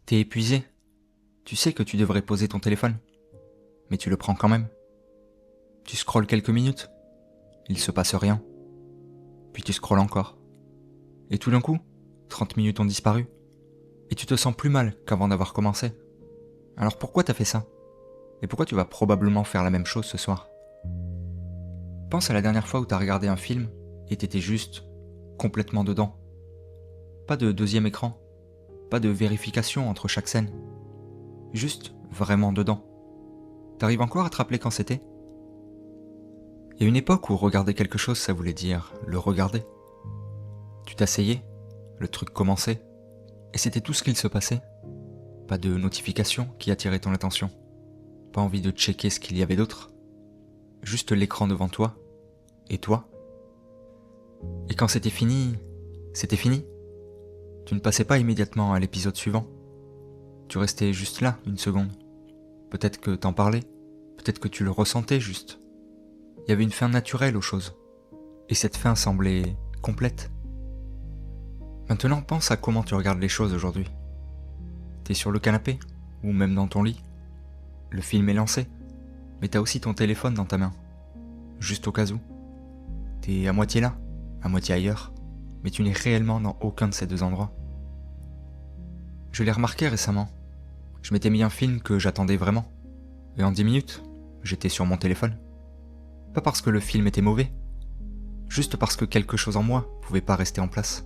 T'es épuisé. Tu sais que tu devrais poser ton téléphone. Mais tu le prends quand même. Tu scrolles quelques minutes. Il se passe rien. Puis tu scrolles encore. Et tout d'un coup, 30 minutes ont disparu. Et tu te sens plus mal qu'avant d'avoir commencé. Alors pourquoi t'as fait ça? Et pourquoi tu vas probablement faire la même chose ce soir? Pense à la dernière fois où t'as regardé un film et t'étais juste complètement dedans. Pas de deuxième écran. Pas de vérification entre chaque scène. Juste vraiment dedans. T'arrives encore à te rappeler quand c'était? Il y a une époque où regarder quelque chose, ça voulait dire le regarder. Tu t'asseyais, le truc commençait, et c'était tout ce qu'il se passait. Pas de notification qui attirait ton attention. Pas envie de checker ce qu'il y avait d'autre. Juste l'écran devant toi, et toi. Et quand c'était fini, c'était fini. Tu ne passais pas immédiatement à l'épisode suivant. Tu restais juste là, une seconde. Peut-être que t'en parlais, peut-être que tu le ressentais juste. Il y avait une fin naturelle aux choses. Et cette fin semblait complète. Maintenant, pense à comment tu regardes les choses aujourd'hui. T'es sur le canapé, ou même dans ton lit. Le film est lancé, mais t'as aussi ton téléphone dans ta main. Juste au cas où. T'es à moitié là, à moitié ailleurs, mais tu n'es réellement dans aucun de ces deux endroits. Je l'ai remarqué récemment. Je m'étais mis un film que j'attendais vraiment. Et en 10 minutes, j'étais sur mon téléphone. Pas parce que le film était mauvais, juste parce que quelque chose en moi pouvait pas rester en place.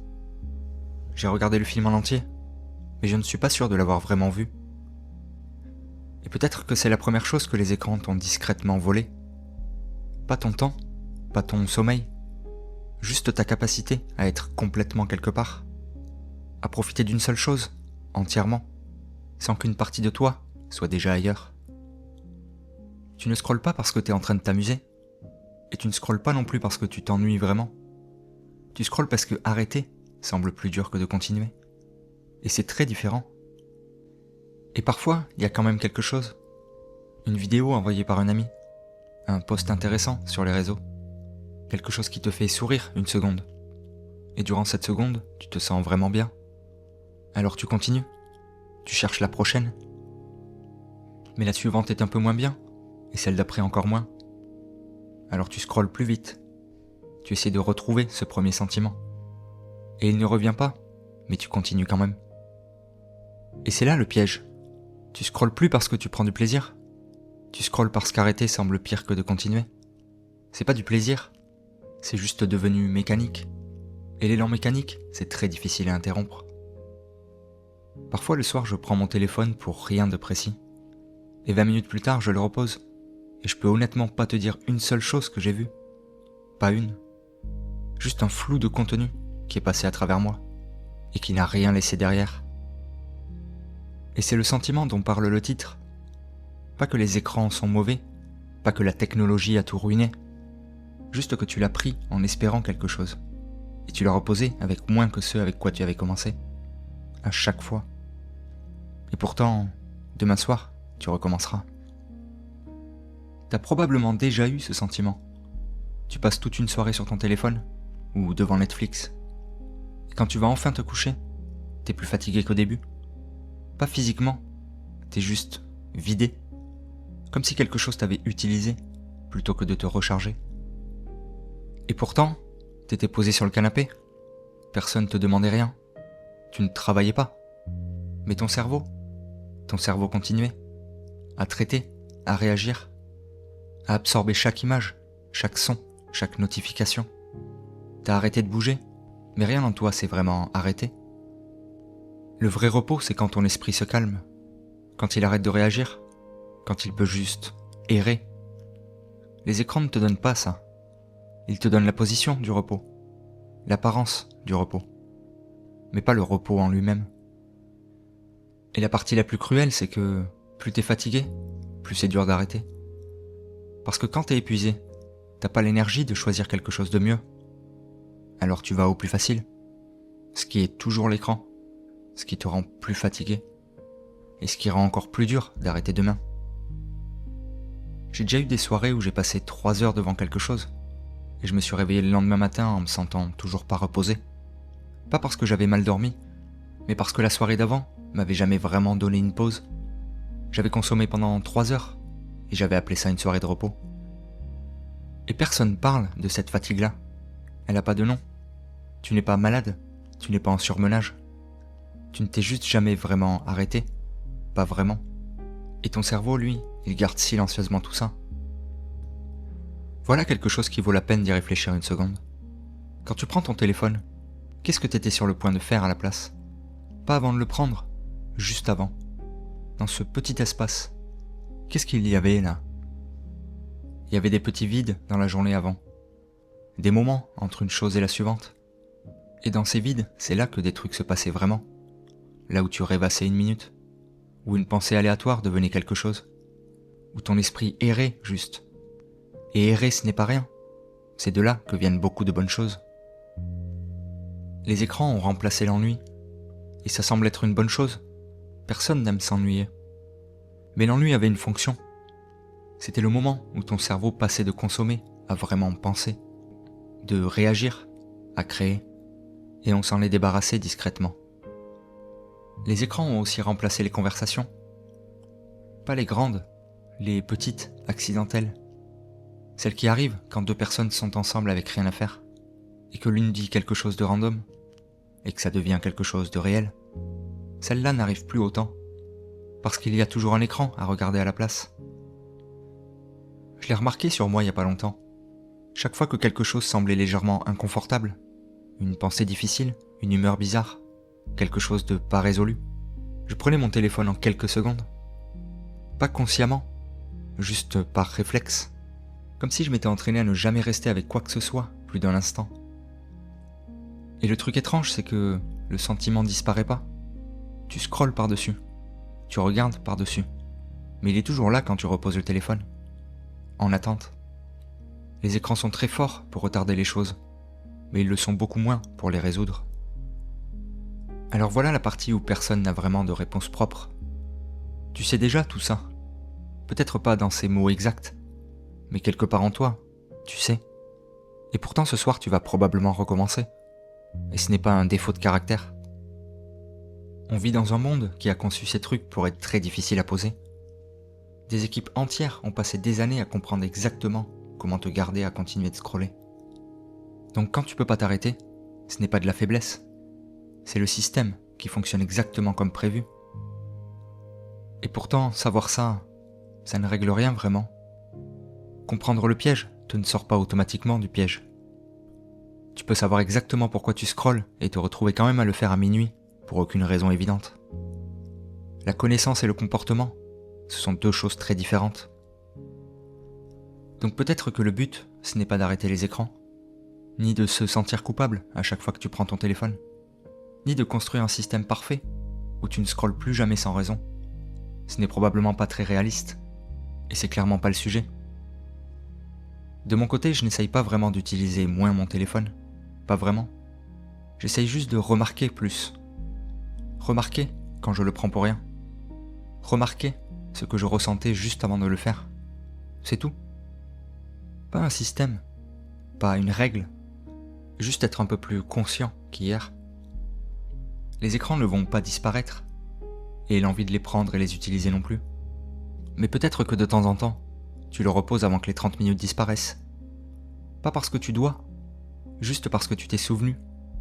J'ai regardé le film en entier, mais je ne suis pas sûr de l'avoir vraiment vu. Et peut-être que c'est la première chose que les écrans t'ont discrètement volé. Pas ton temps, pas ton sommeil, juste ta capacité à être complètement quelque part. À profiter d'une seule chose, entièrement, sans qu'une partie de toi soit déjà ailleurs. Tu ne scrolles pas parce que t'es en train de t'amuser, et tu ne scrolles pas non plus parce que tu t'ennuies vraiment. Tu scrolles parce que arrêter semble plus dur que de continuer. Et c'est très différent. Et parfois, il y a quand même quelque chose. Une vidéo envoyée par un ami. Un post intéressant sur les réseaux. Quelque chose qui te fait sourire une seconde. Et durant cette seconde, tu te sens vraiment bien. Alors tu continues. Tu cherches la prochaine. Mais la suivante est un peu moins bien. Et celle d'après encore moins. Alors tu scrolles plus vite. Tu essaies de retrouver ce premier sentiment. Et il ne revient pas, mais tu continues quand même. Et c'est là le piège. Tu scrolles plus parce que tu prends du plaisir. Tu scrolles parce qu'arrêter semble pire que de continuer. C'est pas du plaisir, c'est juste devenu mécanique. Et l'élan mécanique, c'est très difficile à interrompre. Parfois le soir, je prends mon téléphone pour rien de précis. Et 20 minutes plus tard, je le repose. Et je peux honnêtement pas te dire une seule chose que j'ai vue. Pas une. Juste un flou de contenu qui est passé à travers moi. Et qui n'a rien laissé derrière. Et c'est le sentiment dont parle le titre. Pas que les écrans sont mauvais, pas que la technologie a tout ruiné. Juste que tu l'as pris en espérant quelque chose. Et tu l'as reposé avec moins que ce avec quoi tu avais commencé. À chaque fois. Et pourtant, demain soir, tu recommenceras. T'as probablement déjà eu ce sentiment. Tu passes toute une soirée sur ton téléphone, ou devant Netflix. Et quand tu vas enfin te coucher, t'es plus fatigué qu'au début. Pas physiquement, t'es juste vidé. Comme si quelque chose t'avait utilisé, plutôt que de te recharger. Et pourtant, t'étais posé sur le canapé. Personne te demandait rien. Tu ne travaillais pas. Mais ton cerveau continuait. À traiter, à réagir. À absorber chaque image, chaque son, chaque notification. T'as arrêté de bouger, mais rien en toi s'est vraiment arrêté. Le vrai repos, c'est quand ton esprit se calme, quand il arrête de réagir, quand il peut juste errer. Les écrans ne te donnent pas ça. Ils te donnent la position du repos, l'apparence du repos, mais pas le repos en lui-même. Et la partie la plus cruelle, c'est que plus t'es fatigué, plus c'est dur d'arrêter. Parce que quand t'es épuisé, t'as pas l'énergie de choisir quelque chose de mieux. Alors tu vas au plus facile, ce qui est toujours l'écran. Ce qui te rend plus fatigué, et ce qui rend encore plus dur d'arrêter demain. J'ai déjà eu des soirées où j'ai passé 3 heures devant quelque chose, et je me suis réveillé le lendemain matin en me sentant toujours pas reposé. Pas parce que j'avais mal dormi, mais parce que la soirée d'avant, m'avait jamais vraiment donné une pause. J'avais consommé pendant 3 heures et j'avais appelé ça une soirée de repos. Et personne parle de cette fatigue-là. Elle n'a pas de nom. Tu n'es pas malade, tu n'es pas en surmenage. Tu ne t'es juste jamais vraiment arrêté. Pas vraiment. Et ton cerveau, lui, il garde silencieusement tout ça. Voilà quelque chose qui vaut la peine d'y réfléchir une seconde. Quand tu prends ton téléphone, qu'est-ce que tu étais sur le point de faire à la place? Pas avant de le prendre, juste avant. Dans ce petit espace, qu'est-ce qu'il y avait là? Il y avait des petits vides dans la journée avant. Des moments entre une chose et la suivante. Et dans ces vides, c'est là que des trucs se passaient vraiment. Là où tu rêvassais une minute. Où une pensée aléatoire devenait quelque chose. Où ton esprit errait juste. Et errer, ce n'est pas rien. C'est de là que viennent beaucoup de bonnes choses. Les écrans ont remplacé l'ennui. Et ça semble être une bonne chose. Personne n'aime s'ennuyer. Mais l'ennui avait une fonction. C'était le moment où ton cerveau passait de consommer à vraiment penser. De réagir à créer. Et on s'en est débarrassé discrètement. Les écrans ont aussi remplacé les conversations. Pas les grandes, les petites, accidentelles. Celles qui arrivent quand deux personnes sont ensemble avec rien à faire, et que l'une dit quelque chose de random, et que ça devient quelque chose de réel. Celles-là n'arrivent plus autant, parce qu'il y a toujours un écran à regarder à la place. Je l'ai remarqué sur moi il y a pas longtemps. Chaque fois que quelque chose semblait légèrement inconfortable, une pensée difficile, une humeur bizarre, quelque chose de pas résolu, je prenais mon téléphone en quelques secondes. Pas consciemment, juste par réflexe. Comme si je m'étais entraîné à ne jamais rester avec quoi que ce soit plus d'un instant. Et le truc étrange, c'est que le sentiment disparaît pas. Tu scrolles par-dessus, tu regardes par-dessus, mais il est toujours là quand tu reposes le téléphone. En attente. Les écrans sont très forts pour retarder les choses, mais ils le sont beaucoup moins pour les résoudre. Alors voilà la partie où personne n'a vraiment de réponse propre. Tu sais déjà tout ça. Peut-être pas dans ces mots exacts, mais quelque part en toi, tu sais. Et pourtant ce soir tu vas probablement recommencer. Et ce n'est pas un défaut de caractère. On vit dans un monde qui a conçu ces trucs pour être très difficiles à poser. Des équipes entières ont passé des années à comprendre exactement comment te garder à continuer de scroller. Donc quand tu peux pas t'arrêter, ce n'est pas de la faiblesse. C'est le système qui fonctionne exactement comme prévu. Et pourtant, savoir ça, ça ne règle rien vraiment. Comprendre le piège te ne sort pas automatiquement du piège. Tu peux savoir exactement pourquoi tu scrolles et te retrouver quand même à le faire à minuit, pour aucune raison évidente. La connaissance et le comportement, ce sont deux choses très différentes. Donc peut-être que le but, ce n'est pas d'arrêter les écrans, ni de se sentir coupable à chaque fois que tu prends ton téléphone, ni de construire un système parfait où tu ne scrolles plus jamais sans raison. Ce n'est probablement pas très réaliste, et c'est clairement pas le sujet. De mon côté, je n'essaye pas vraiment d'utiliser moins mon téléphone, pas vraiment. J'essaye juste de remarquer plus. Remarquer quand je le prends pour rien. Remarquer ce que je ressentais juste avant de le faire. C'est tout. Pas un système, pas une règle, juste être un peu plus conscient qu'hier. Les écrans ne vont pas disparaître, et l'envie de les prendre et les utiliser non plus. Mais peut-être que de temps en temps, tu le reposes avant que les 30 minutes disparaissent. Pas parce que tu dois, juste parce que tu t'es souvenu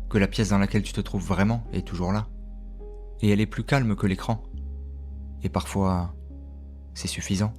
que la pièce dans laquelle tu te trouves vraiment est toujours là. Et elle est plus calme que l'écran. Et parfois, c'est suffisant.